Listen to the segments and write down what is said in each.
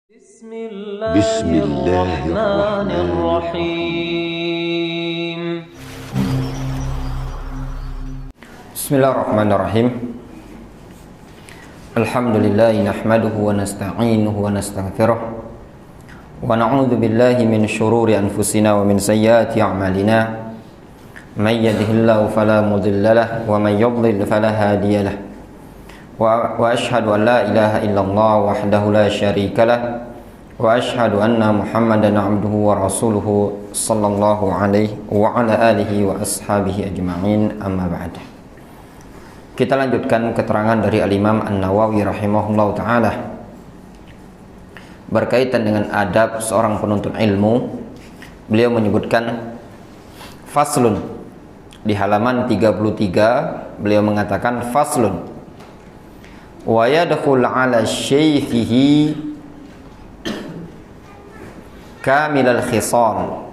Bismillahirrahmanirrahim. Bismillahirrahmanirrahim. Alhamdulillahi nahmaduhu wa nasta'inuhu wa nastaghfiruh wa na'udzu billahi min syururi anfusina wa min sayyiati a'malina. May yahdihillahu fala mudilla lahu wa may yudlil fala hadiya lahu. Wa asyhadu an la ilaha illallah wahdahu la syarika lahu wa asyhadu anna Muhammadan abduhu wa rasuluhu sallallahu alaihi wa ala alihi wa ashabihi ajma'in, amma ba'd. Kita lanjutkan keterangan dari Al-Imam An-Nawawi rahimahullahu ta'ala berkaitan dengan adab seorang penuntut ilmu. Beliau menyebutkan faslun di halaman 33. Beliau mengatakan faslun wa yadkhul ala syaykhihi kamilal khisal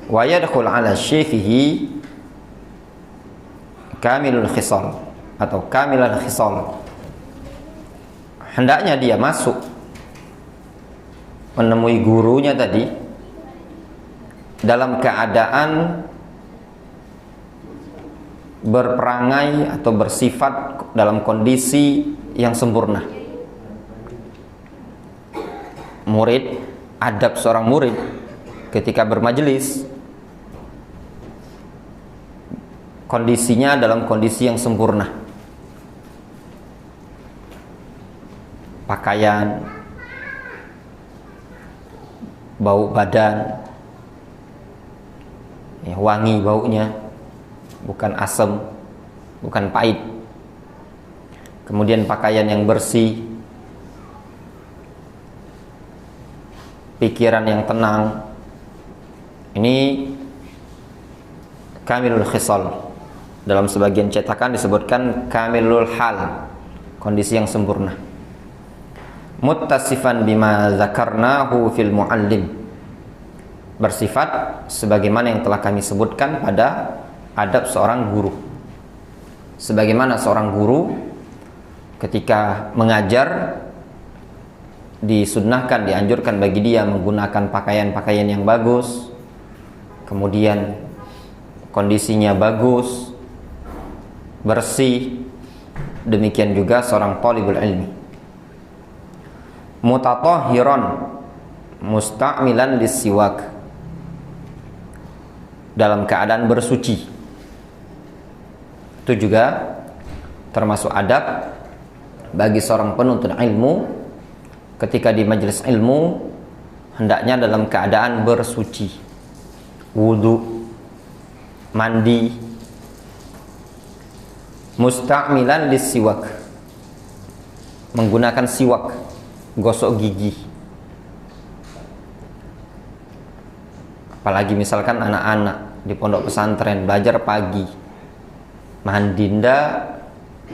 wa yadkhul ala syaykhihi kamilul khisal atau kamilal khisal. Hendaknya dia masuk menemui gurunya tadi dalam keadaan berperangai atau bersifat dalam kondisi yang sempurna. Murid, adab seorang murid ketika bermajelis, kondisinya dalam kondisi yang sempurna. Pakaian, bau badan, ya, wangi baunya, bukan asam, bukan pahit. Kemudian pakaian yang bersih, pikiran yang tenang. Ini kamilul khisal. Dalam sebagian cetakan disebutkan kamilul hal, kondisi yang sempurna. Muttasifan bima zakarnahu fil muallim, bersifat sebagaimana yang telah kami sebutkan pada adab seorang guru. Sebagaimana seorang guru ketika mengajar disunnahkan, dianjurkan bagi dia menggunakan pakaian-pakaian yang bagus, kemudian kondisinya bagus, bersih. Demikian juga seorang talibul ilmi, mutatahhiran musta'milan lissiwak, dalam keadaan bersuci. Itu juga termasuk adab bagi seorang penuntut ilmu. Ketika di majelis ilmu, hendaknya dalam keadaan bersuci, wudu, mandi, musta'milan lissiwak, menggunakan siwak, gosok gigi. Apalagi misalkan anak-anak di pondok pesantren belajar pagi, mandi ndak,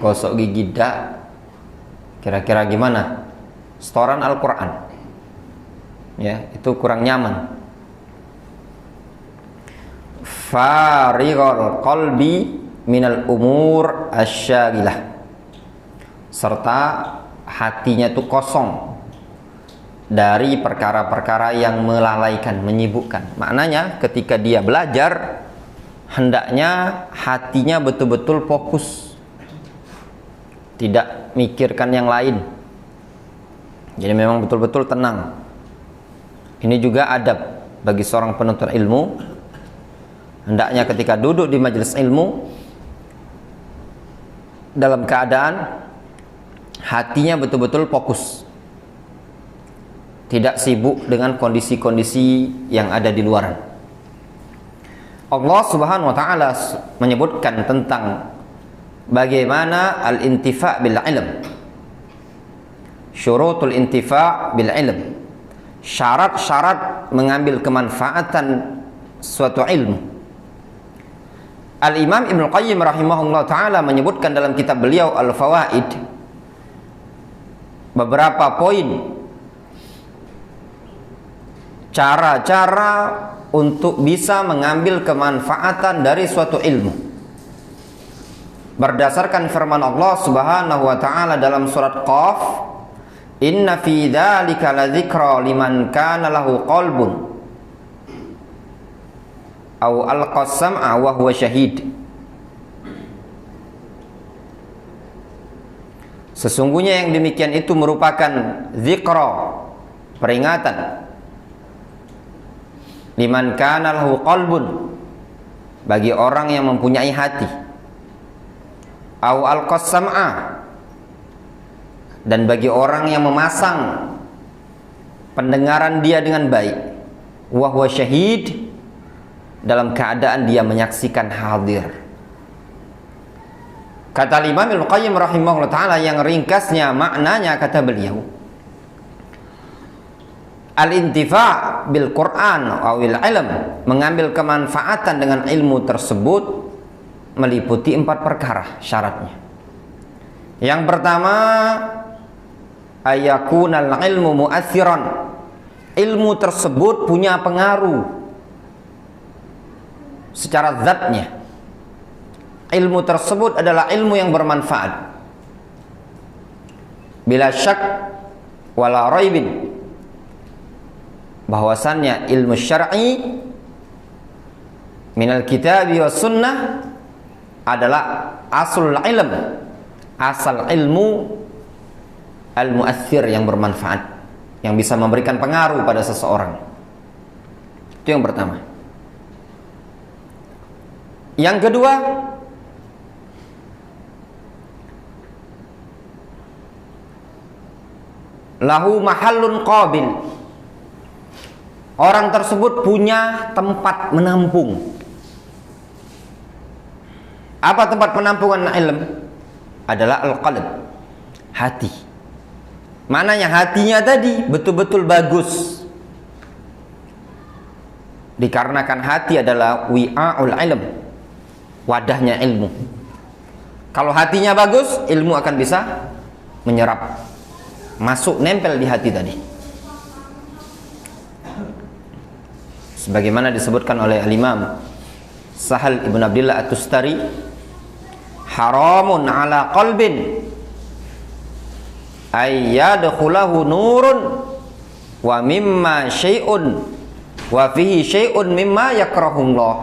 gosok gigi ndak, kira-kira gimana? Setoran Al-Quran, ya, itu kurang nyaman. Farighul qalbi minal umur asyagilah, serta hatinya itu kosong dari perkara-perkara yang melalaikan, menyibukkan. Maknanya ketika dia belajar, hendaknya hatinya betul-betul fokus, tidak mikirkan yang lain. Jadi memang betul-betul tenang. Ini juga adab bagi seorang penuntut ilmu. Hendaknya ketika duduk di majelis ilmu dalam keadaan hatinya betul-betul fokus, tidak sibuk dengan kondisi-kondisi yang ada di luaran. Allah Subhanahu wa ta'ala menyebutkan tentang bagaimana al-intifa' bil ilm, syurutul intifa' bil ilm, syarat-syarat mengambil kemanfaatan suatu ilmu. Al-Imam Ibnu Qayyim rahimahullah ta'ala menyebutkan dalam kitab beliau Al-Fawaid beberapa poin cara-cara untuk bisa mengambil kemanfaatan dari suatu ilmu. berdasarkan firman Allah Subhanahu wa taala dalam surat Qaf, Inna fi dzalika ladzikra liman kana lahu qalbun aw alqas sam'a wa huwa syahid. Sesungguhnya yang demikian itu merupakan zikra, peringatan, liman kana lahu qalbun, bagi orang yang mempunyai hati, aw alqas sam'a, dan bagi orang yang memasang pendengaran dia dengan baik, wa huwa syahid, dalam keadaan dia menyaksikan hadir. Kata Imam Ibnu Qayyim rahimahullah ta'ala, yang ringkasnya maknanya, kata beliau, al-intifa' bil Qur'an awil ilm, mengambil kemanfaatan dengan ilmu tersebut, meliputi 4 perkara syaratnya. Yang pertama, ayakunal ilmu mu'athiran, ilmu tersebut punya pengaruh secara zatnya. Ilmu tersebut adalah ilmu yang bermanfaat, bila syak wala raibin, bahwasannya ilmu syar'i minal kitabi was sunnah adalah aslul ilm, asal ilmu al-mu'athir, yang bermanfaat, yang bisa memberikan pengaruh pada seseorang. Itu yang pertama. Yang kedua, lahu mahallun qabil, orang tersebut punya tempat menampung. Apa tempat penampungan ilm? Adalah al-qalb, hati. Maknanya hatinya tadi betul-betul bagus, dikarenakan hati adalah wi'a'ul ilm, wadahnya ilmu. Kalau hatinya bagus, ilmu akan bisa menyerap, masuk, nempel di hati tadi. Sebagaimana disebutkan oleh al-Imam Sahal ibn Abdillah at-Tustari, haramun ala qalbin ayyadkhulahu nurun wa mimma syai'un wa fihi syai'un mimma yakrahullah.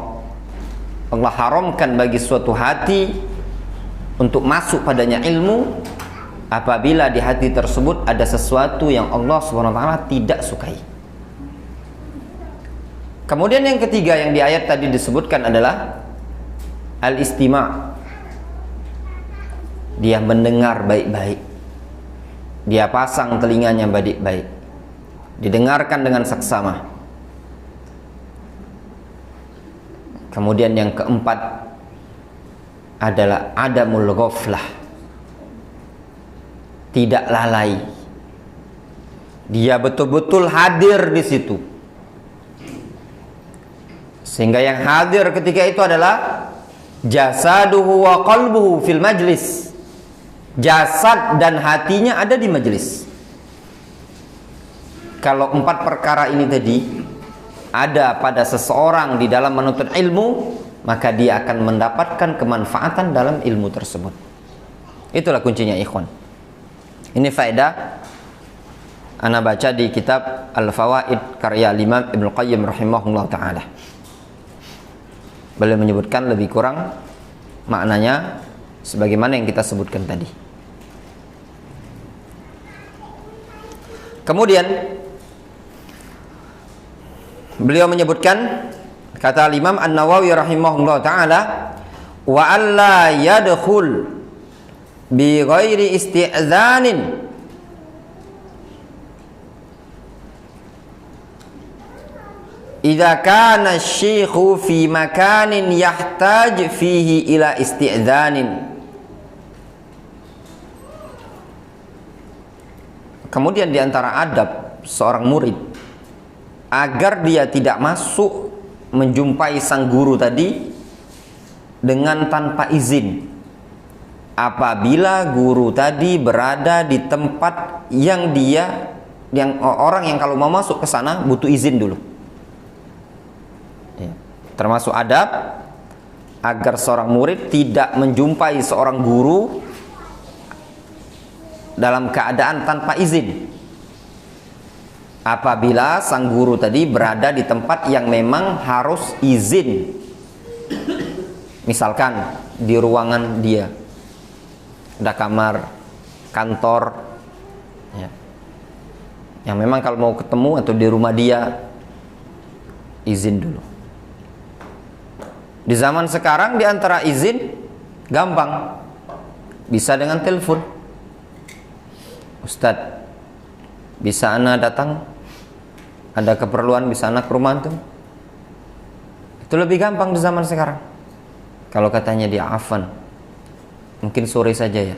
Allah haramkan bagi suatu hati untuk masuk padanya ilmu apabila di hati tersebut ada sesuatu yang Allah SWT tidak sukai. Kemudian yang ketiga yang di ayat tadi disebutkan adalah al-istima'. Dia mendengar baik-baik, dia pasang telinganya baik-baik, didengarkan dengan saksama. Kemudian yang keempat adalah adamul ghaflah, tidak lalai, dia betul-betul hadir di situ, sehingga yang hadir ketika itu adalah jasaduhu wa qalbuhu fil majlis, jasad dan hatinya ada di majelis. Kalau 4 perkara ini tadi ada pada seseorang di dalam menuntut ilmu, maka dia akan mendapatkan kemanfaatan dalam ilmu tersebut. Itulah kuncinya, ikhwan. Ini faedah ana baca di kitab Al-Fawaid karya Imam Ibnu Qayyim rahimahullah ta'ala. Beliau menyebutkan lebih kurang maknanya sebagaimana yang kita sebutkan tadi. Kemudian beliau menyebutkan, kata Imam An-Nawawi rahimahullah ta'ala, wa alla yadkhul bi ghairi isti'zanin idza kana asy-syaikhu fi makanin yahtaj fihi ila isti'zanin. Kemudian di antara adab seorang murid agar dia tidak masuk menjumpai sang guru tadi dengan tanpa izin, apabila guru tadi berada di tempat yang orang yang kalau mau masuk ke sana butuh izin dulu. Ya. Termasuk adab agar seorang murid tidak menjumpai seorang guru dalam keadaan tanpa izin. Apabila sang guru tadi berada di tempat yang memang harus izin. Misalkan di ruangan dia, ada kamar kantor ya, yang memang kalau mau ketemu, atau di rumah dia, izin dulu. Di zaman sekarang di antara izin gampang, bisa dengan telepon. Ustadz, bisa ana datang, ada keperluan, bisa ana ke rumah antum. Itu lebih gampang di zaman sekarang. Kalau katanya dia afan, mungkin sore saja ya,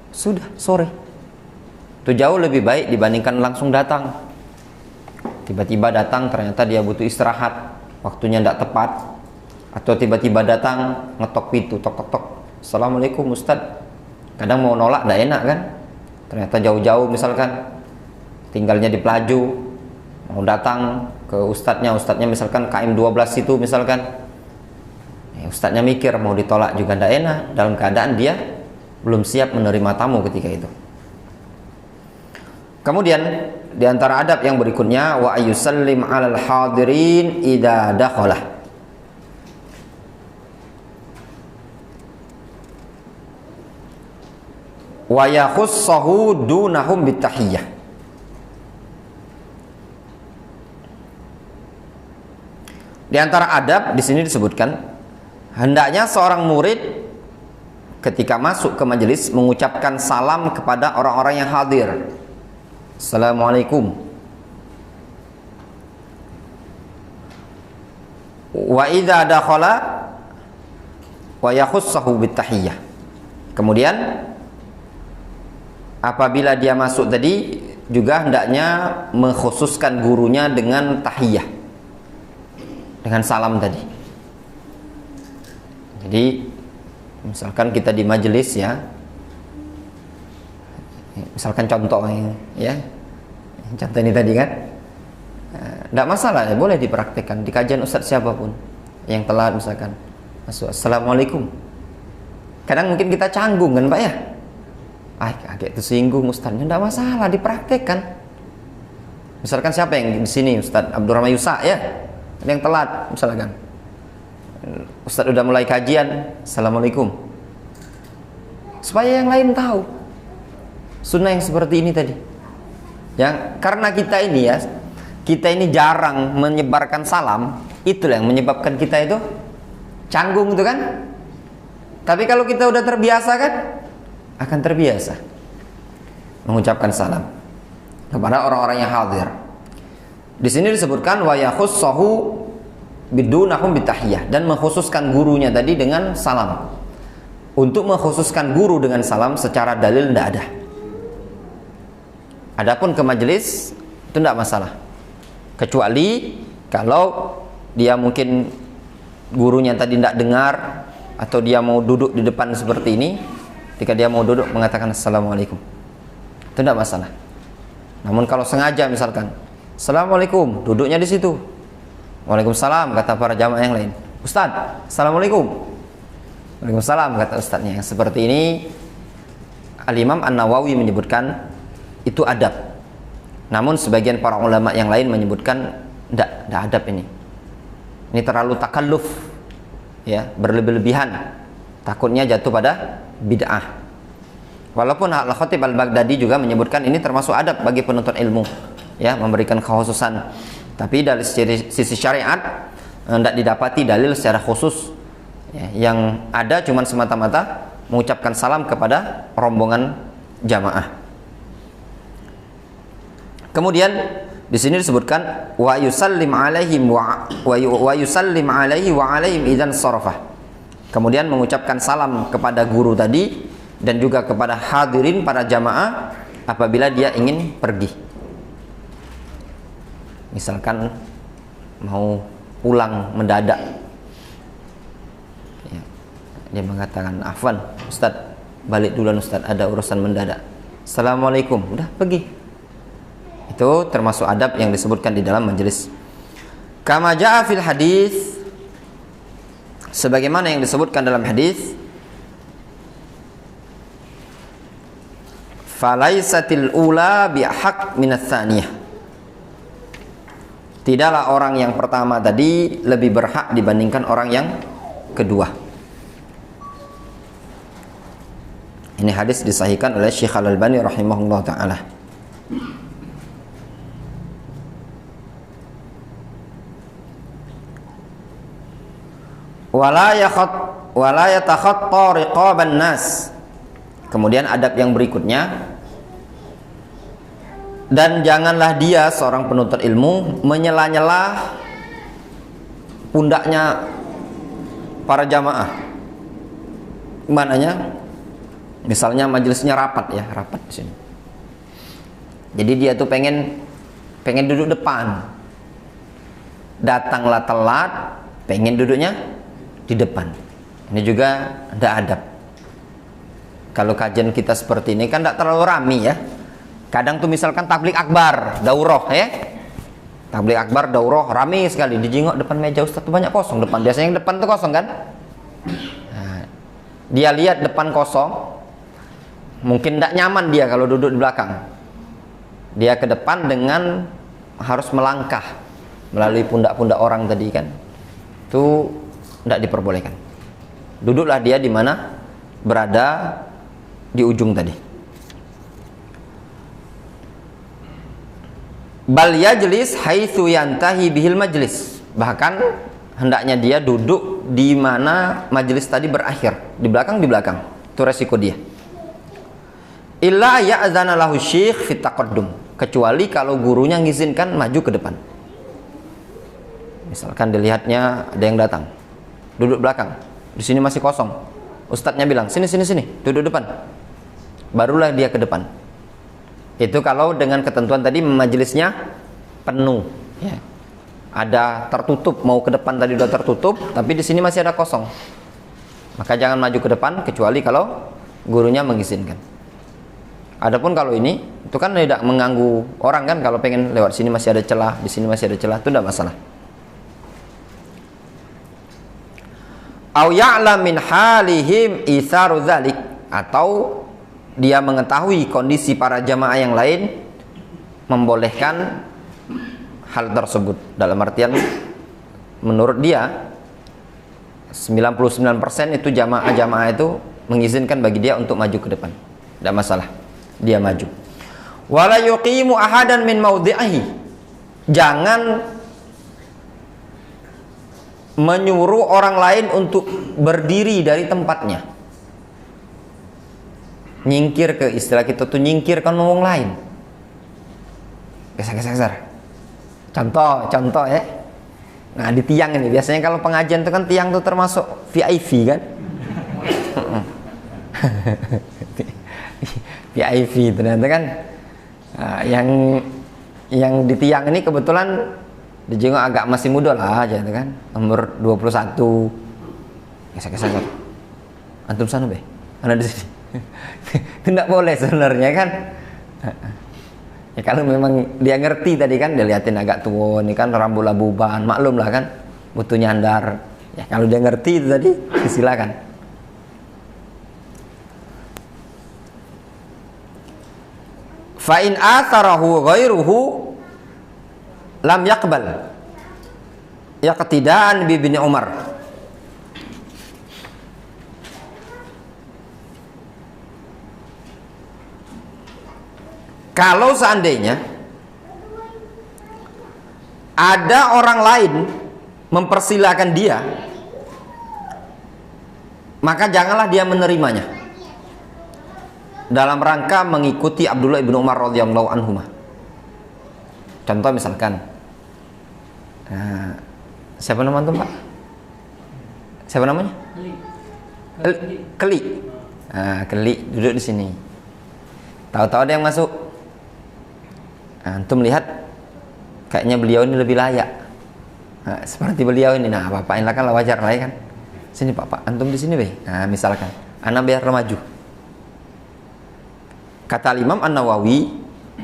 sudah sore. Itu jauh lebih baik dibandingkan langsung datang. Tiba-tiba datang, ternyata dia butuh istirahat, waktunya tidak tepat. Atau tiba-tiba datang, ngetok pintu, tok tok tok, Assalamualaikum Ustadz. Kadang mau nolak tidak enak kan, ternyata jauh-jauh misalkan, tinggalnya di Pelaju, mau datang ke ustadznya misalkan KM 12 itu misalkan, ustadznya mikir mau ditolak juga tidak enak, dalam keadaan dia belum siap menerima tamu ketika itu. Kemudian di antara adab yang berikutnya, wa ayyusallim 'alal hadirin idza dakhala. Wa yakhussahu dunahum bitahiyyah. Di antara adab di sini disebutkan, hendaknya seorang murid ketika masuk ke majelis mengucapkan salam kepada orang-orang yang hadir. Assalamualaikum. Wa idza dakhala wa yakhussahu bitahiyyah. Kemudian apabila dia masuk tadi juga hendaknya mengkhususkan gurunya dengan tahiyah, dengan salam tadi. Jadi misalkan kita di majelis ya, misalkan contoh ya, contoh ini tadi kan, tidak masalah ya, boleh dipraktekkan di kajian ustadz siapapun yang telat misalkan masuk, Assalamualaikum. Kadang mungkin kita canggung kan Pak ya, agak tersinggung ustadznya, tidak masalah dipraktekkan. Misalkan siapa yang di sini, Ustadz Abdurrahman Yusa ya, yang telat misalkan, ustadz udah mulai kajian, Assalamualaikum, supaya yang lain tahu sunnah yang seperti ini tadi. Ya, karena kita ini jarang menyebarkan salam, itulah yang menyebabkan kita itu canggung itu kan. Tapi kalau kita udah terbiasa kan, akan terbiasa mengucapkan salam kepada orang-orang yang hadir. Di sini disebutkan wa yakhussahu bidunahum bitahiyyah, dan mengkhususkan gurunya tadi dengan salam. Untuk mengkhususkan guru dengan salam secara dalil tidak ada. Adapun ke majelis itu tidak masalah, kecuali kalau dia mungkin gurunya tadi tidak dengar, atau dia mau duduk di depan seperti ini. Ketika dia mau duduk mengatakan Assalamualaikum, itu tidak masalah. Namun kalau sengaja misalkan Assalamualaikum, duduknya di situ, Waalaikumsalam kata para jamaah yang lain, Ustadz, Assalamualaikum. Waalaikumsalam kata ustadznya. Yang seperti ini Al-Imam An-Nawawi menyebutkan itu adab. Namun sebagian para ulama yang lain menyebutkan tidak adab ini. Ini terlalu takalluf ya, berlebih-lebihan. Takutnya jatuh pada bid'ah. Walaupun Al-Khatib Al-Baghdadi juga menyebutkan ini termasuk adab bagi penuntut ilmu ya, memberikan kekhususan. Tapi dari sisi syariat tidak didapati dalil secara khusus ya. Yang ada cuma semata-mata mengucapkan salam kepada rombongan jamaah. Kemudian di sini disebutkan wa yusallim alaihim wa yusallim alaihi wa alaihim idzan sarafa. Kemudian mengucapkan salam kepada guru tadi dan juga kepada hadirin para jamaah apabila dia ingin pergi. Misalkan mau pulang mendadak ya, dia mengatakan, afwan Ustadz, balik duluan Ustadz, ada urusan mendadak. Assalamualaikum, udah pergi. Itu termasuk adab yang disebutkan di dalam majelis. Kama jaa fil hadis, sebagaimana yang disebutkan dalam hadis, falaisatil ula bihaq minats tsaniyah. Tidaklah orang yang pertama tadi lebih berhak dibandingkan orang yang kedua. Ini hadis disahihkan oleh Syekh Al-Albani rahimahullah taala. Wala yatakhatta riqaban nas. Kemudian adab yang berikutnya, dan janganlah dia seorang penuntut ilmu menyela-nyela pundaknya para jamaah. Mananya? Misalnya majelisnya rapat ya, rapat di sini. Jadi dia tuh pengen duduk depan. Datanglah telat, pengen duduknya di depan. Ini juga ada adab. Kalau kajian kita seperti ini kan tidak terlalu ramai ya. Kadang tuh misalkan tablik akbar, daurah ya. Tablik akbar, daurah ramai sekali. Dijengok depan meja ustaz tuh banyak kosong depan. Biasanya yang depan tuh kosong kan? Nah, dia lihat depan kosong, mungkin tidak nyaman dia kalau duduk di belakang. Dia ke depan dengan harus melangkah melalui pundak-pundak orang tadi kan. Itu tidak diperbolehkan. Duduklah dia di mana berada di ujung tadi. Bal yajlis haitsu yantahi bihil majlis. Bahkan hendaknya dia duduk di mana majelis tadi berakhir, di belakang. Itu resiko dia. Illa ya'zana lahu syekh fit taqaddum. Kecuali kalau gurunya ngizinkan maju ke depan. Misalkan dilihatnya ada yang datang, duduk belakang. Di sini masih kosong. Ustadznya bilang, sini, duduk depan. Barulah dia ke depan. Itu kalau dengan ketentuan tadi majelisnya penuh ya. Ada tertutup, mau ke depan tadi udah tertutup, tapi di sini masih ada kosong. Maka jangan maju ke depan kecuali kalau gurunya mengizinkan. Adapun kalau ini itu kan tidak mengganggu orang kan, kalau pengen lewat sini masih ada celah, di sini masih ada celah, itu tidak masalah. Au ya'lam min halihim itharu dzalik, atau dia mengetahui kondisi para jamaah yang lain membolehkan hal tersebut. Dalam artian menurut dia 99% itu jamaah itu mengizinkan bagi dia untuk maju ke depan. Tidak masalah, dia maju. Wala yuqimu ahadan min maudhi'ihi. Jangan menyuruh orang lain untuk berdiri dari tempatnya. Nyingkir ke, istilah kita tuh nyingkir kan ngomong lain. Geser. Contoh ya. Nah di tiang ini biasanya kalau pengajian itu kan tiang tuh termasuk VIP kan. VIP ternyata kan. Nah, yang di tiang ini kebetulan dijenguk agak masih muda lah aja kan, umur 21. Geser. Antum sana be, ana di sini. Tidak boleh sebenarnya kan. Ya kalau memang dia ngerti tadi kan, dia liatin agak tua ini kan, rambut labuban, maklum lah kan, butuh nyandar. Ya kalau dia ngerti itu tadi, silakan. Fa in atharahu ghairuhu lam yaqbal. Yaqtidaan bi Ibnu Umar. Kalau seandainya ada orang lain mempersilahkan dia, maka janganlah dia menerimanya dalam rangka mengikuti Abdullah ibnu Umar radhiyallahu anhu. Contoh misalkan, siapa nama antum Pak? Siapa namanya? Keli. Keli duduk di sini. Tahu-tahu ada yang masuk. Antum lihat kayaknya beliau ini lebih layak. Seperti beliau ini. Nah, Bapak ini kan wajar lah ya kan. Sini Pak, antum di sini be. Nah, misalkan anak biar maju. Kata Imam An-Nawawi,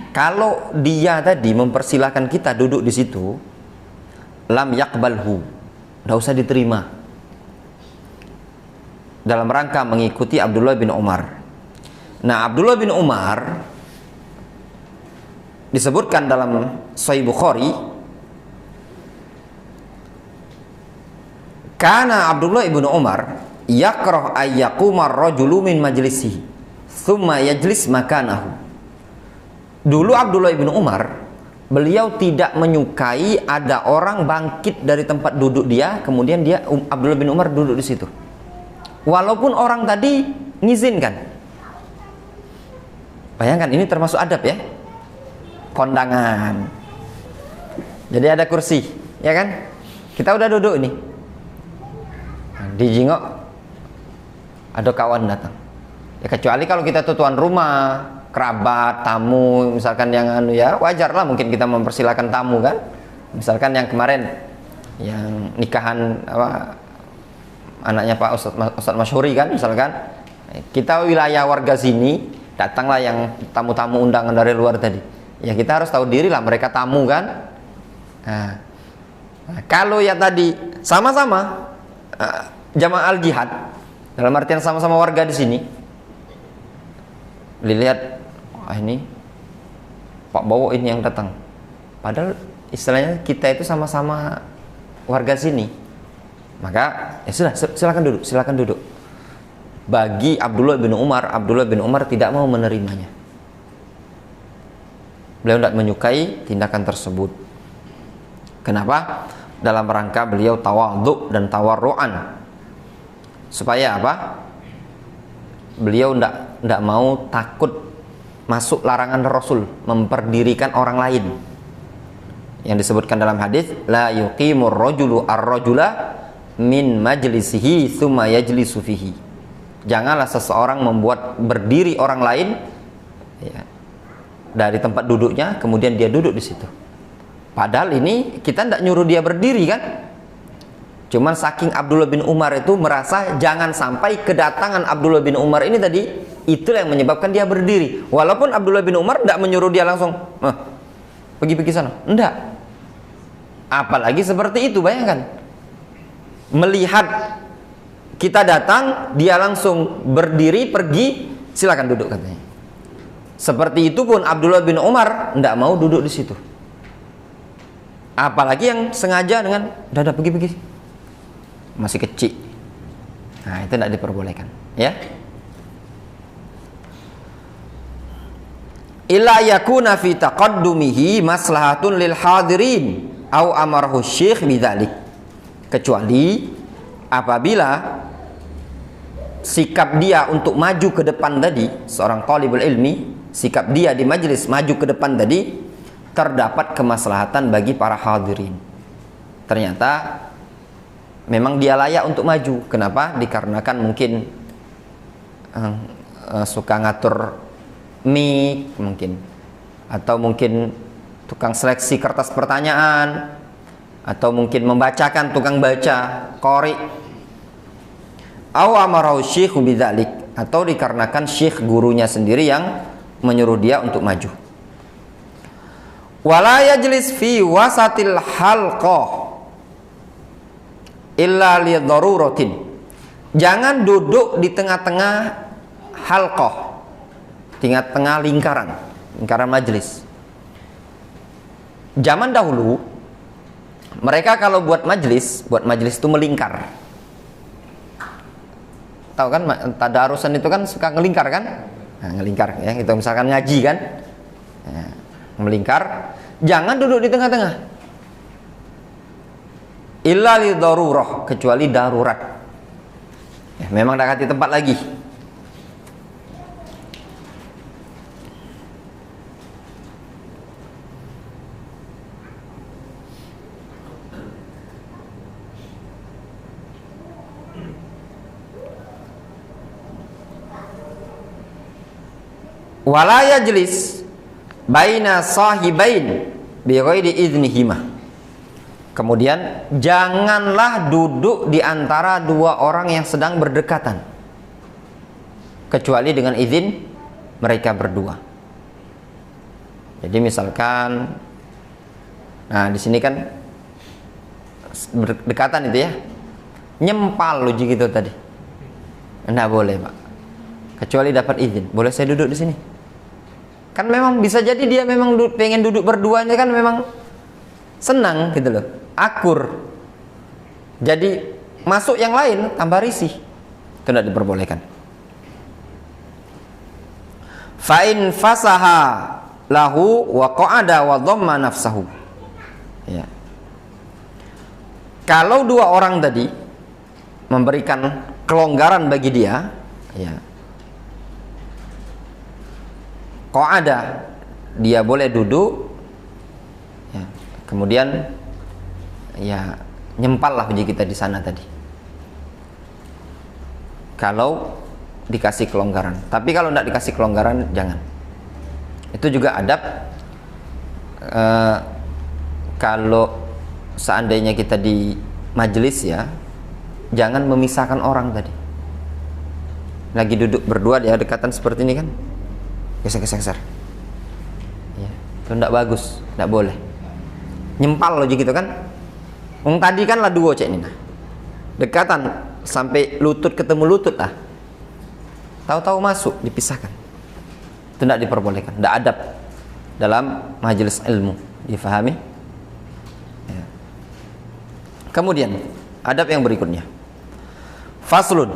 kalau dia tadi mempersilahkan kita duduk di situ, lam yakbalhu, tidak usah diterima. Dalam rangka mengikuti Abdullah bin Umar. Nah, Abdullah bin Umar disebutkan dalam Sahih Bukhari, kana Abdullah ibnu Umar yakrah ayyaquma ar-rajulu min majlisihi thumma yajlis makanahu. Dulu Abdullah ibnu Umar, beliau tidak menyukai ada orang bangkit dari tempat duduk dia, kemudian Abdullah bin Umar duduk di situ. Walaupun orang tadi ngizinkan. Bayangkan, ini termasuk adab ya. Kondangan. Jadi ada kursi, ya kan? Kita udah duduk ini. Dijingok, ada kawan datang. Ya kecuali kalau kita tuh tuan rumah, kerabat, tamu, misalkan yang ya wajar lah mungkin kita mempersilahkan tamu kan. Misalkan yang kemarin yang nikahan anaknya Pak Ustadz Masyhuri kan, misalkan kita wilayah warga sini, datanglah yang tamu-tamu undangan dari luar tadi. Ya kita harus tahu diri lah, mereka tamu kan. Nah, kalau ya tadi sama-sama jamaah al-jihad, dalam artian sama-sama warga di sini, dilihat ini Pak Bowo ini yang datang, padahal istilahnya kita itu sama-sama warga sini, maka ya sudah, silakan duduk. Bagi Abdullah bin Umar tidak mau menerimanya. Beliau tidak menyukai tindakan tersebut. Kenapa? Dalam rangka beliau tawadhu dan tawarru'an, supaya apa? Beliau tidak mau takut masuk larangan Rasul memperdirikan orang lain, yang disebutkan dalam hadis, la yuqimur rajulu ar-rajula min majlisihi tsumma yajlisu fihi. Janganlah seseorang membuat berdiri orang lain ya, dari tempat duduknya, kemudian dia duduk di situ. Padahal ini kita tidak nyuruh dia berdiri kan. Cuman saking Abdullah bin Umar itu merasa jangan sampai kedatangan Abdullah bin Umar ini tadi, itulah yang menyebabkan dia berdiri. Walaupun Abdullah bin Umar tidak menyuruh dia langsung pergi sana, enggak. Apalagi seperti itu, bayangkan. Melihat kita datang, dia langsung berdiri pergi, silakan duduk katanya. Seperti itu pun Abdullah bin Umar tidak mau duduk di situ. Apalagi yang sengaja dengan dada pergi, masih kecil. Nah, itu tidak diperbolehkan, ya. Illa yakuna fi taqaddumihi maslahatun lil hadirin au amarahu syekh bidzalik. Kecuali apabila sikap dia untuk maju ke depan tadi, seorang talibul ilmi, sikap dia di majelis maju ke depan tadi terdapat kemaslahatan bagi para hadirin. Ternyata memang dia layak untuk maju. Kenapa? Dikarenakan mungkin suka ngatur mic mungkin, atau mungkin tukang seleksi kertas pertanyaan, atau mungkin membacakan, tukang baca, qori. Aw amarau syekh bidzalik, atau dikarenakan syekh gurunya sendiri yang menyuruh dia untuk maju. Wala yajlis fi wasatil halqah illa li daruratin. Jangan duduk di tengah-tengah halqah, tengah-tengah lingkaran majelis. Zaman dahulu mereka kalau buat majelis itu melingkar. Tahu kan, tadarusan itu kan suka ngelingkar kan? Nah, ngelingkar ya, itu misalkan ngaji kan, ya, melingkar. Jangan duduk di tengah-tengah. Illa li darurah, kecuali darurat. Ya, memang dah kasih tempat lagi. Wala yajlis baina sahibain bi ghairi idznihima. Kemudian janganlah duduk di antara dua orang yang sedang berdekatan kecuali dengan izin mereka berdua. Jadi misalkan, nah di sini kan berdekatan itu ya, nyempal lu gitu tadi, enggak boleh Pak, kecuali dapat izin. Boleh saya duduk di sini? Kan memang bisa jadi dia memang pengen duduk berdua ini kan memang senang gitu loh, akur. Jadi masuk yang lain tambah risih, itu tidak diperbolehkan. Fa'in fasaha lahu wa qa'ada wa dhamma nafsahu. Ya. Kalau dua orang tadi memberikan kelonggaran bagi dia, ya, qa'ada, dia boleh duduk, ya, kemudian ya nyempal lah biji kita di sana tadi. Kalau dikasih kelonggaran. Tapi kalau tidak dikasih kelonggaran, jangan. Itu juga adab. Kalau seandainya kita di majelis ya, jangan memisahkan orang tadi. Lagi duduk berdua dia dekatan seperti ini kan, geser-geser. Ya, itu tidak bagus, tidak boleh. Nyempal aja gitu kan. Tadi kan lah dua cek ini. Nah. Dekatan sampai lutut ketemu lutut lah. Tahu-tahu masuk dipisahkan. Itu tidak diperbolehkan, tidak adab dalam majelis ilmu, difahami? Ya. Kemudian adab yang berikutnya. Faslun.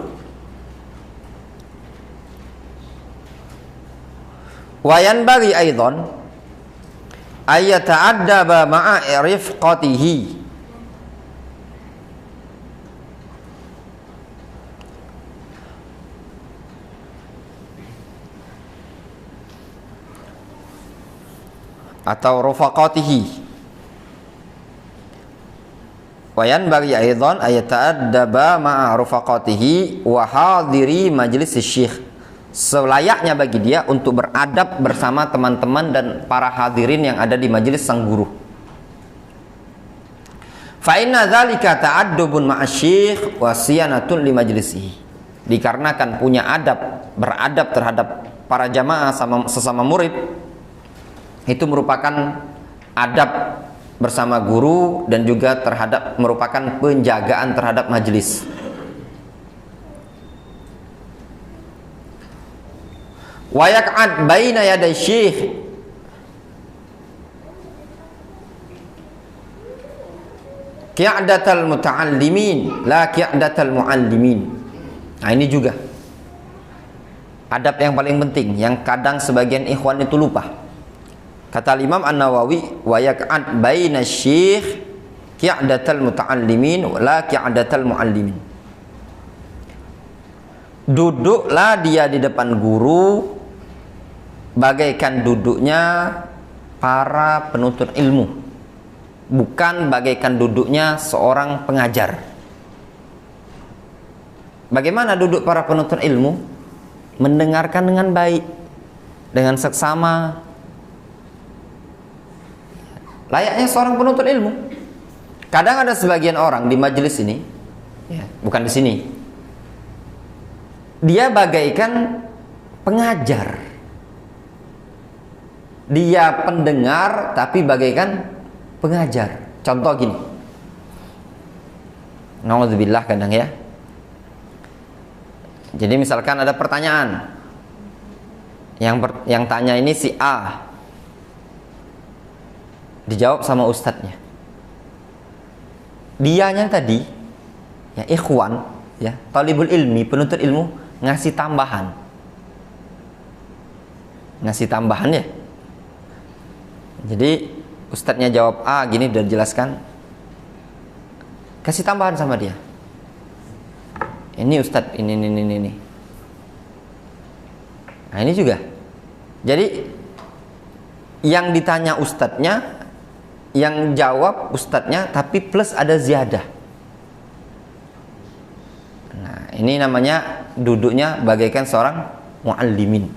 Wa yanbaghi aidan ay yata'addaba ma'a rifqatihi. Atau rufaqatihi. Wa yanbaghi aidan ay yata'addaba ma'a rufaqatihi wa hadiri majlis syekh. Selayaknya bagi dia untuk beradab bersama teman-teman dan para hadirin yang ada di majelis sang guru. Fa inna dzalika ta'addubun ma'asy-syekh wa siyanatun li majlisihi. Dikarenakan punya adab, beradab terhadap para jamaah sesama murid, itu merupakan adab bersama guru dan juga merupakan penjagaan terhadap majelis. Wa yaq'ad baina yaday syekh qi'datal muta'allimin la qi'datal mu'allimin. Nah, ini juga adab yang paling penting yang kadang sebagian ikhwan itu lupa. Kata Imam An-Nawawi, wa yaq'ad baina syekh qi'datal muta'allimin la qi'datal mu'allimin. Duduklah dia di depan guru bagaikan duduknya para penuntut ilmu, bukan bagaikan duduknya seorang pengajar. Bagaimana duduk para penuntut ilmu? Mendengarkan dengan baik, dengan seksama, layaknya seorang penuntut ilmu. Kadang ada sebagian orang di majelis ini, ya, bukan di sini, dia bagaikan pengajar. Dia pendengar tapi bagaikan pengajar. Contoh gini, naudzubillah kadang ya. Jadi misalkan ada pertanyaan, yang tanya ini si A, dijawab sama ustadznya. Dianya tadi, ya ikhwan, ya talibul ilmi, penuntut ilmu, ngasih tambahan ya. Jadi ustadznya jawab A gini, udah dijelaskan, kasih tambahan sama dia. Ini ustadz, ini. Nah ini juga. Jadi yang ditanya ustadznya, yang jawab ustadznya, tapi plus ada ziyadah. Nah ini namanya duduknya bagaikan seorang muallimin.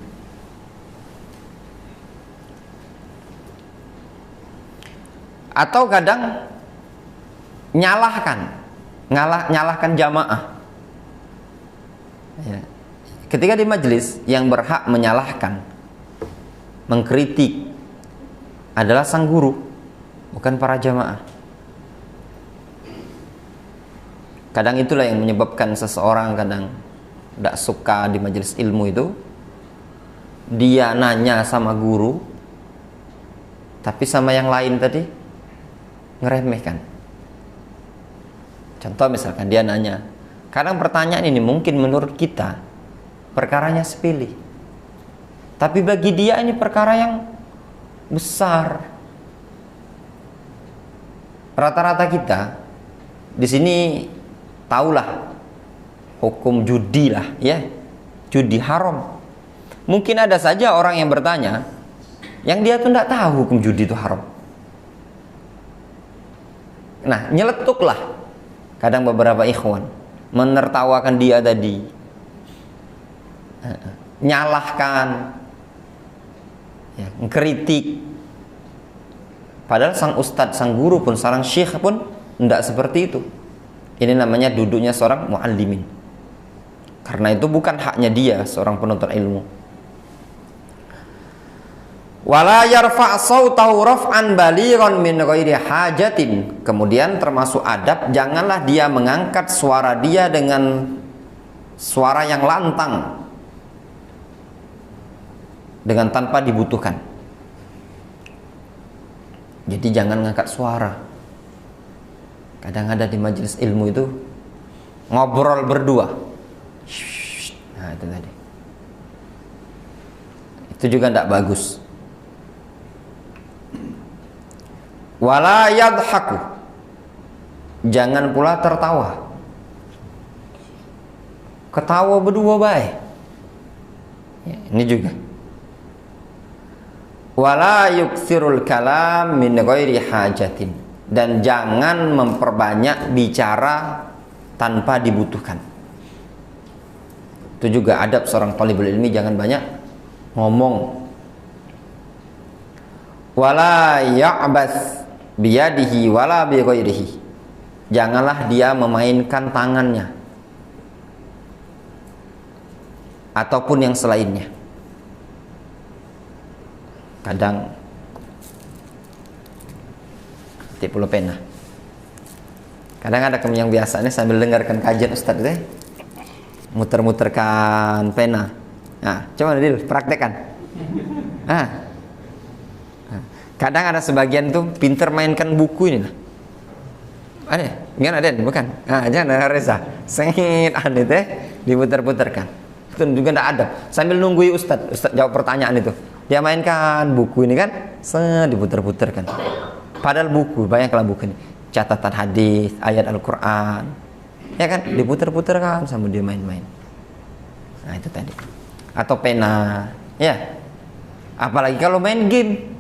Atau kadang nyalahkan jamaah. Ya. Ketika di majelis, yang berhak menyalahkan, mengkritik adalah sang guru, bukan para jamaah. Kadang itulah yang menyebabkan seseorang kadang tidak suka di majelis ilmu itu, dia nanya sama guru, tapi sama yang lain tadi ngeremehkan. Contoh misalkan dia nanya, kadang pertanyaan ini mungkin menurut kita perkaranya sepele, tapi bagi dia ini perkara yang besar. Rata-rata kita di sini tahulah hukum judi lah, ya, judi haram. Mungkin ada saja orang yang bertanya, yang dia tuh tidak tahu hukum judi itu haram. Nah, nyeletuklah kadang beberapa ikhwan menertawakan dia tadi, nyalahkan, ya, ngkritik. Padahal sang ustadz, sang guru pun, sang syekh pun tidak seperti itu. Ini namanya duduknya seorang muallimin. Karena itu bukan haknya dia seorang penuntut ilmu. Wala yarfa' sautahu raf'an balighan min ghairi hajatin. Kemudian termasuk adab, janganlah dia mengangkat suara dia dengan suara yang lantang, dengan tanpa dibutuhkan. Jadi jangan ngangkat suara. Kadang ada di majelis ilmu itu ngobrol berdua. Nah, itu tadi. Itu juga tidak bagus. Wala yadhaku. Jangan pula tertawa. Ketawa berdua baik. Ya, ini juga. Wala yuksirul kalam min ghairi hajatin. Dan jangan memperbanyak bicara tanpa dibutuhkan. Itu juga adab seorang talibul ilmi, jangan banyak ngomong. Wala ya'bas biyadihi wala bi ghairihi. Janganlah dia memainkan tangannya ataupun yang selainnya. Kadang tip pulpen. Kadang ada yang biasanya sambil dengarkan kajian ustadz deh, muter-muterkan pena. Nah, coba Dil, praktekkan. Kadang ada sebagian tuh pinter mainkan buku ini. Ada? Enggak ada, bukan? Jangan ada Reza. Sengit aneh teh diputer-puterkan. Itu juga enggak ada. Sambil nunggu ustadz jawab pertanyaan itu. Dia mainkan buku ini kan, diputer-puterkan. Padahal buku, banyaklah buku ini. Catatan hadis, ayat Al-Quran. Ya kan, diputer-puterkan sambil dia main-main. Nah, itu tadi. Atau pena, ya. Apalagi kalau main game.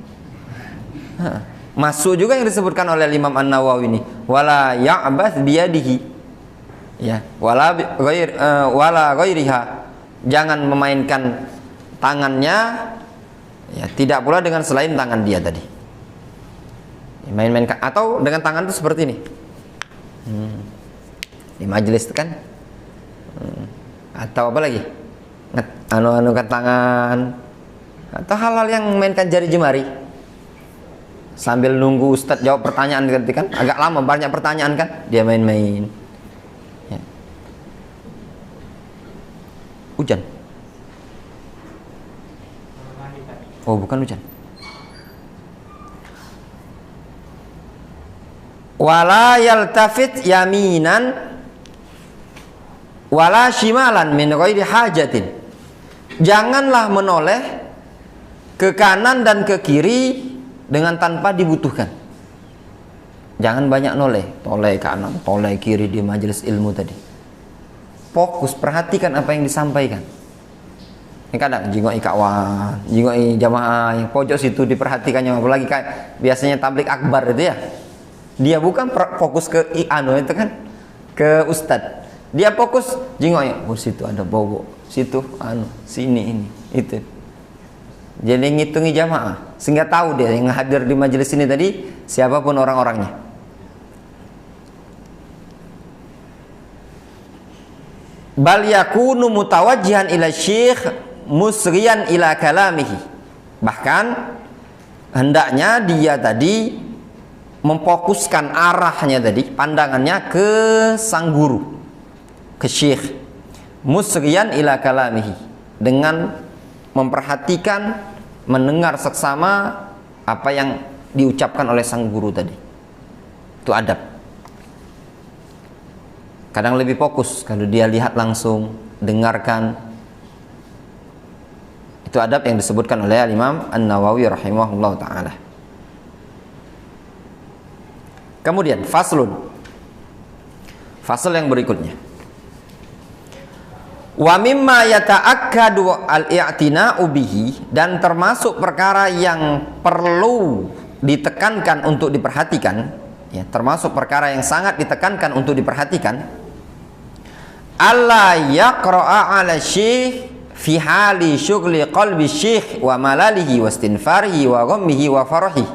Masuk juga yang disebutkan oleh Imam An-Nawawi ini. Wala ya'bas biyadihi. Ya, wala ghairiha. Jangan memainkan tangannya. Ya, tidak pula dengan selain tangan dia tadi. Main-main atau dengan tangan itu seperti ini. Di majelis itu kan. Atau apa lagi? Anu-anukan tangan. Atau hal-hal yang mainkan jari jemari. Sambil nunggu ustadz jawab pertanyaan kan, agak lama, banyak pertanyaan kan, dia main-main. Ya. Hujan. Oh, bukan hujan. Wala yaltafit yaminan wala shimalan min ghairi hajatin. Janganlah menoleh ke kanan dan ke kiri dengan tanpa dibutuhkan. Jangan banyak toleh kanan, toleh kiri di majelis ilmu tadi. Fokus, perhatikan apa yang disampaikan. Ini kadang jingoi kawan, jingoi jamaah yang pojok situ diperhatikannya, apalagi kayak biasanya tablik akbar itu ya. Dia bukan fokus ke itu kan, ke ustadz. Dia fokus jingoi, situ ada bobo, situ sini ini itu. Jadi ngitungi jamaah sehingga tahu dia yang hadir di majelis ini tadi siapapun orang-orangnya. Bal yakunu mutawajjihan ila syekh musriyan ila kalamihi. Bahkan hendaknya dia tadi memfokuskan arahnya tadi, pandangannya ke sang guru, ke syekh, musriyan ila kalamihi, dengan memperhatikan, mendengar seksama apa yang diucapkan oleh sang guru tadi. Itu adab. Kadang lebih fokus kalau dia lihat langsung, dengarkan. Itu adab yang disebutkan oleh Imam An-Nawawi rahimahullah ta'ala. Kemudian fasl yang berikutnya, wa mimma yata'akkadu al-i'tina'u bihi, dan termasuk perkara yang perlu ditekankan untuk diperhatikan, ya, termasuk perkara yang sangat ditekankan untuk diperhatikan, alla yaqra'a 'ala syekh fi hali syughli qalbi syekh wa malalihi wa istinfarihi wa ghammihi wa farahihi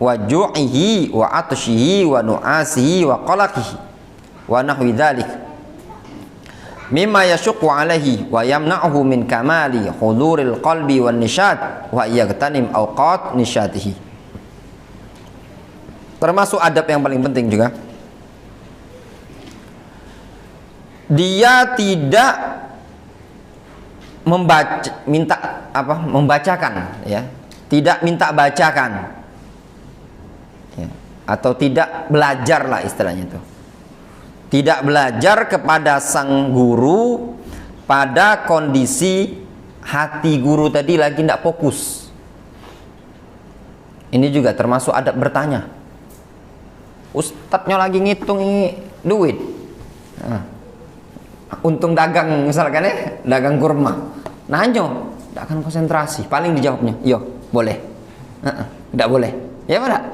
wa ju'ihi wa atshihi wa nu'asihi wa qalaqihi wa nahwi dzalik mimma yashuqqu 'alaihi wa yamna'uhu min kamali huduril qalbi wan nisyat wa yagtanim awqat nisyatihi. Termasuk adab yang paling penting juga, dia tidak membacakan, ya, tidak minta bacakan, ya, atau tidak belajar lah istilahnya itu. Tidak belajar kepada sang guru pada kondisi hati guru tadi lagi tidak fokus. Ini juga termasuk adab bertanya. Ustadznya lagi ngitung duit. Nah, untung dagang misalkan, ya, dagang kurma. Nanyo, tidak akan konsentrasi. Paling dijawabnya, yo boleh. Tidak boleh. Ya mana?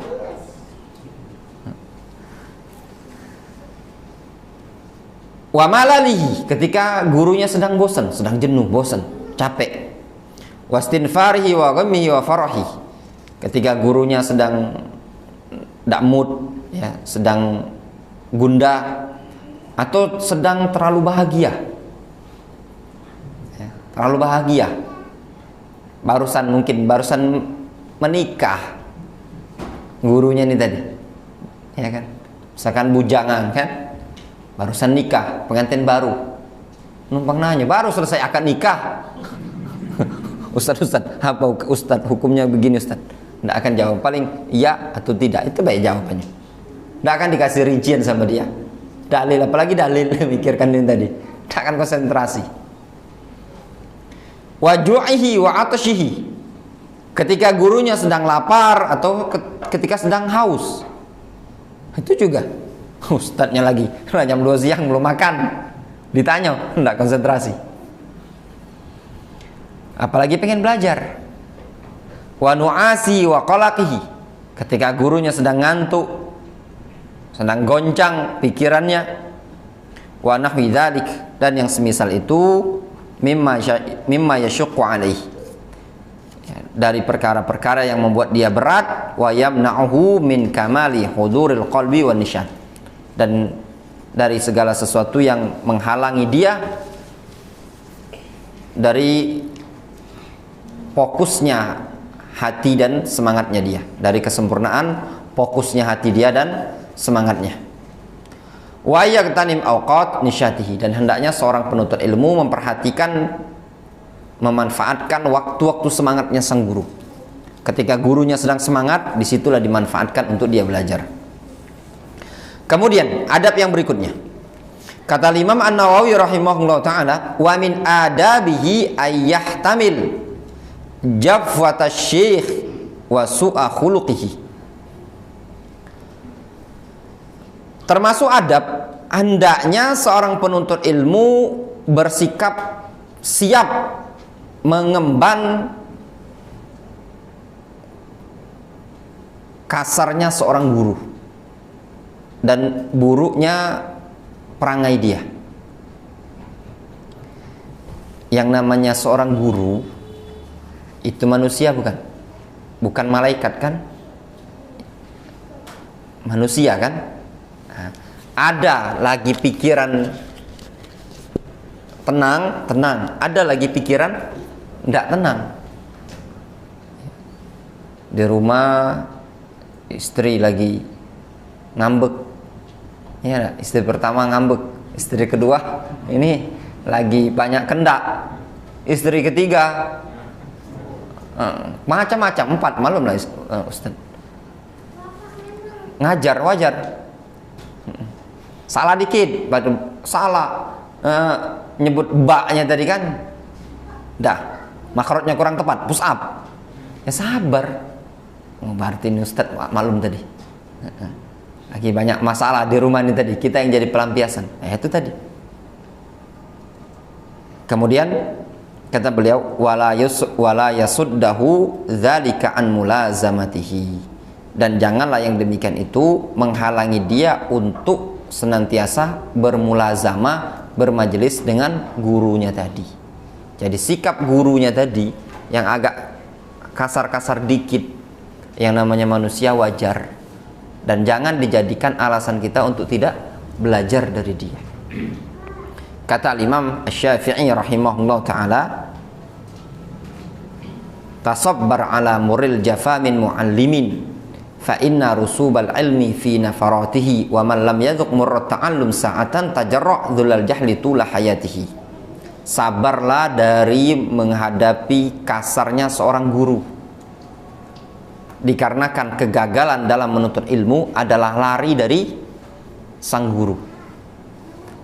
Wa malalihi, ketika gurunya sedang bosan, sedang jenuh, bosan, capek. Wastinfarihi wa ghammihi wa farahi, ketika gurunya sedang tidak mood, ya, sedang gundah atau sedang terlalu bahagia, ya, terlalu bahagia, barusan menikah gurunya ini tadi, ya kan, misalkan bujangan kan, barusan nikah, pengantin baru, numpang nanya, baru selesai akad nikah. Ustaz, apa Ustaz hukumnya begini Ustaz? Tidak akan jawab, paling iya atau tidak, itu baik jawabannya. Tidak akan dikasih rincian sama dia, dalil, apalagi dalil, mikirkan ini tadi, tidak akan konsentrasi. Waju'ihi wa atashihi, ketika gurunya sedang lapar atau ketika sedang haus, itu juga ustadznya lagi jam 2 siang belum makan, ditanya, tidak konsentrasi, apalagi pengen belajar. Wa nu'asi wa qalaqihi, ketika gurunya sedang ngantuk, sedang goncang pikirannya. Wa nahwi dzalik, dan yang semisal itu, mimma yashuqqu alaihi, dari perkara-perkara yang membuat dia berat. Wa yamna'uhu min kamali huduril qalbi wan nisyat, dan dari segala sesuatu yang menghalangi dia dari fokusnya hati dan semangatnya dia, dari kesempurnaan fokusnya hati dia dan semangatnya. Wa yagtanim awqat nisyatihi, dan hendaknya seorang penuntut ilmu memperhatikan, memanfaatkan waktu-waktu semangatnya sang guru. Ketika gurunya sedang semangat, disitulah dimanfaatkan untuk dia belajar. Kemudian adab yang berikutnya, kata Imam An-Nawawi rahimahullah ta'ala, wa min adabihi ayyahtamil jafwata syekh wa su'a khuluqihi. Termasuk adab, hendaknya seorang penuntut ilmu bersikap siap mengemban kasarnya seorang guru dan buruknya perangai dia. Yang namanya seorang guru itu manusia, bukan malaikat kan, manusia kan. Nah, ada lagi pikiran tenang, ada lagi pikiran tidak tenang. Di rumah istri lagi ngambek, ya, istri pertama ngambek, istri kedua ini lagi banyak kendak, istri ketiga, macam-macam, 4 malum lah Ustaz. Ngajar wajar, salah dikit, salah nyebut baknya tadi kan, dah makrotnya kurang tepat, push up, ya sabar. Berarti ini Ustaz malum tadi, lagi banyak masalah di rumah ini tadi, kita yang jadi pelampiasan. Itu tadi. Kemudian kata beliau, wala yasuddahu dzalika an mulazamatihi, dan janganlah yang demikian itu menghalangi dia untuk senantiasa bermulazamah, bermajelis dengan gurunya tadi. Jadi sikap gurunya tadi yang agak kasar-kasar dikit, yang namanya manusia wajar, dan jangan dijadikan alasan kita untuk tidak belajar dari dia. Kata Imam Asy-Syafi'i rahimahullah ta'ala, tasabbar ala muril jafa min muallimin fa inna rusubal ilmi fi nafaratihi wa man lam yadhuq murrat ta'allum sa'atan tajarra' dhulal jahli tula hayatihi. Sabarlah dari menghadapi kasarnya seorang guru, dikarenakan kegagalan dalam menuntut ilmu adalah lari dari sang guru.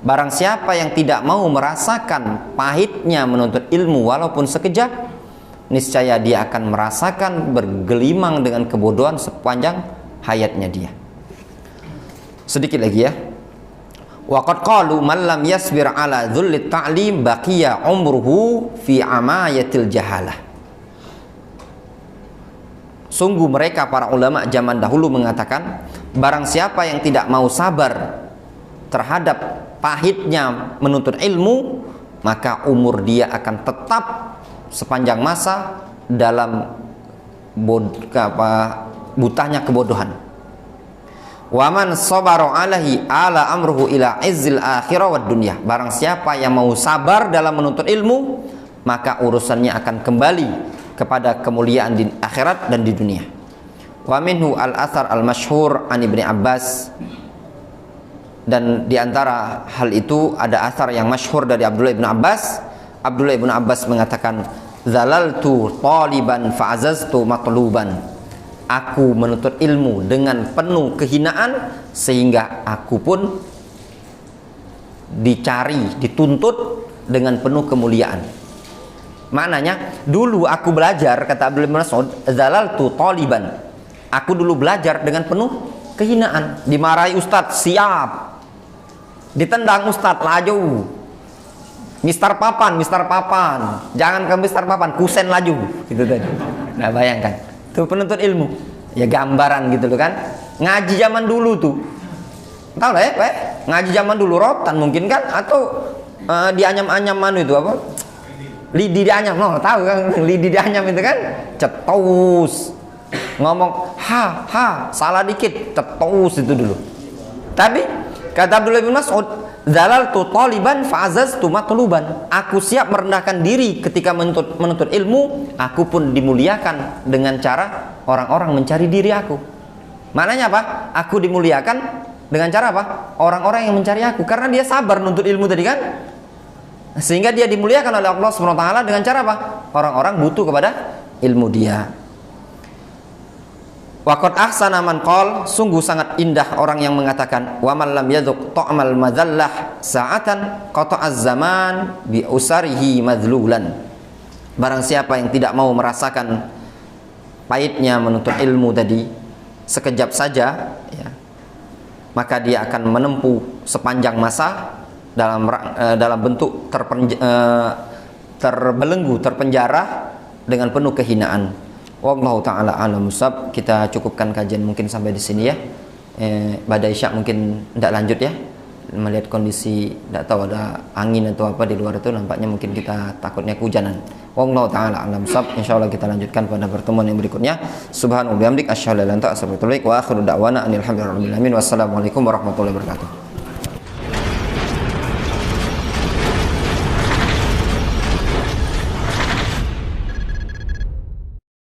Barang siapa yang tidak mau merasakan pahitnya menuntut ilmu walaupun sekejap, niscaya dia akan merasakan bergelimang dengan kebodohan sepanjang hayatnya dia. Sedikit lagi ya. Wa qad qalu man lam yasbir ala dhullit ta'lim baqiya umruhu fi amayatil jahalah. Sungguh mereka para ulama zaman dahulu mengatakan, barang siapa yang tidak mau sabar terhadap pahitnya menuntut ilmu, maka umur dia akan tetap sepanjang masa dalam butahnya kebodohan. Waman sabara alaihi ala amruhu ila izzil akhirah wad dunya. Barang siapa yang mau sabar dalam menuntut ilmu, maka urusannya akan kembali kepada kemuliaan di akhirat dan di dunia. Wa minhu al-athar al-masyhur an Ibnu Abbas, dan diantara hal itu ada asar yang masyhur dari Abdullah bin Abbas. Abdullah bin Abbas mengatakan, zalaltu taliban fa'azaztu matluban. Aku menuntut ilmu dengan penuh kehinaan sehingga aku pun dicari, dituntut dengan penuh kemuliaan. Maknanya, dulu aku belajar, kata Abdullah bin Mas'ud, zalaltu taliban. Aku dulu belajar dengan penuh kehinaan. Dimarahi ustadz, siap. Ditendang ustadz, laju. Mister Papan, jangan ke Mister Papan, kusen laju, gitu tadi. Nah bayangkan, itu penuntut ilmu. Ya gambaran gitu loh kan. Ngaji zaman dulu tuh, tahu lah ya, Pak? Ngaji zaman dulu rotan mungkin kan, atau dianyam-anyam manu itu apa? Lidi dianyam, no, tahu kan? Lidi dianyam itu kan, cetus. Ngomong salah dikit, cetus itu dulu. Tapi kata Abdullah bin Mas'ud, zalaltu taliban fa'azaztu matluban. Aku siap merendahkan diri ketika menuntut ilmu, aku pun dimuliakan dengan cara orang-orang mencari diri aku. Maknanya apa? Aku dimuliakan dengan cara apa? Orang-orang yang mencari aku, karena dia sabar nuntut ilmu tadi kan. Sehingga dia dimuliakan oleh Allah Subhanahu wa taala dengan cara apa? Orang-orang butuh kepada ilmu dia. Waqad ahsana man qol, sungguh sangat indah orang yang mengatakan, wa man lam yadhuq ta'mal madhallah sa'atan qata'az zaman bi usarihi madlulan. Barang siapa yang tidak mau merasakan pahitnya menuntut ilmu tadi sekejap saja, ya, maka dia akan menempuh sepanjang masa dalam bentuk terbelenggu, terpenjara dengan penuh kehinaan. Wallahu ta'ala a'lam bishawab. Kita cukupkan kajian mungkin sampai di sini ya. Pada isya mungkin tidak lanjut ya. Melihat kondisi, tidak tahu ada angin atau apa di luar itu, nampaknya mungkin kita takutnya kehujanan. Wallahu ta'ala a'lam bishawab. Insyaallah kita lanjutkan pada pertemuan yang berikutnya. Subhanallahi wa bihamdihi asyhadu an la ilaha illa anta astaghfiruka wa atubu ilaik. Wa akhiru da'wana alhamdulillahi rabbil alamin. Wassalamualaikum warahmatullahi wabarakatuh.